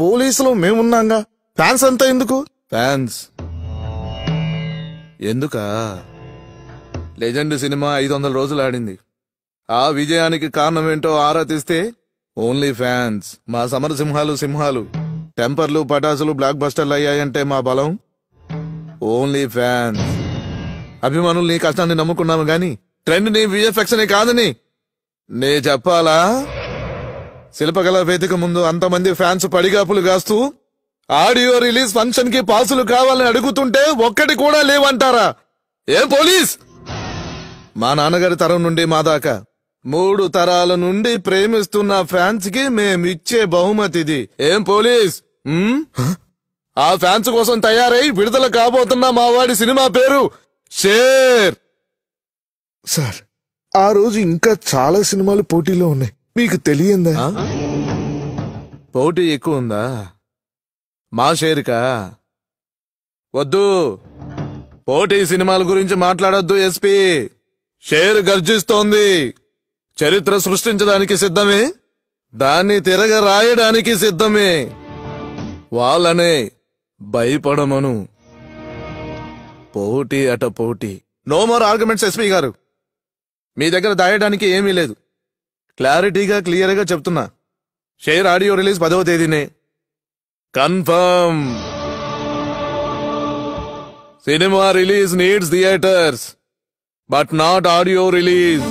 పోలీసులు మేమున్నాంగా, ఫ్యాన్స్ అంతా ఎందుకు? ఫ్యాన్స్ ఎందుకా? లెజెండ్ సినిమా 500 రోజులు ఆడింది. ఆ విజయానికి కారణమేంటో ఆరా తీస్తే ఓన్లీ ఫ్యాన్స్. మా సమరసింహాలు సింహాలు, టెంపర్లు పటాసులు బ్లాక్ బస్టర్లు అయ్యాయంటే మా బలం ఓన్లీ ఫ్యాన్స్. అభిమానులు నీ కష్టాన్ని నమ్ముకున్నాము గాని ట్రెండ్ ని విఎఫ్ఎక్స్ ని కాదని నే చెప్పాలా? శిల్పకళ వేదిక ముందు అంతమంది ఫ్యాన్స్ పడిగాపులు కాస్తూ ఆడియో రిలీజ్ ఫంక్షన్ కి పాసులు కావాలని అడుగుతుంటే ఒక్కటి కూడా లేవంటారా? ఏం పోలీస్? మా నాన్నగారి తరం నుండి మా దాకా 3 తరాల నుండి ప్రేమిస్తున్న ఫ్యాన్స్ కి మేమిచ్చే బహుమతిది. ఏం పోలీస్? ఆ ఫ్యాన్స్ కోసం తయారై విడుదల కాబోతున్న మా వాడి సినిమా పేరు షేర్. సార్, ఆ రోజు ఇంకా చాలా సినిమాలు పోటీలో ఉన్నాయి, మీకు తెలియందా? పోటీ ఎక్కువ ఉందా? మా షేర్కా? వద్దు, పోటీ సినిమాల గురించి మాట్లాడొద్దు ఎస్పీ. షేర్ గర్జిస్తోంది. చరిత్ర సృష్టించడానికి సిద్ధమే, దాన్ని తిరగ రాయడానికి సిద్ధమే. వాళ్ళనే భయపడమను. పోటీ అట పోటీ. నో మోర్ ఆర్గ్యుమెంట్స్ ఎస్పీ గారు. మీ దగ్గర దాయడానికి ఏమీ లేదు. క్లారిటీగా క్లియర్గా చెప్తున్నా. షేర్ ఆడియో రిలీజ్ 10వ తేదీనే confirm. Cinema release needs theatres but not audio release.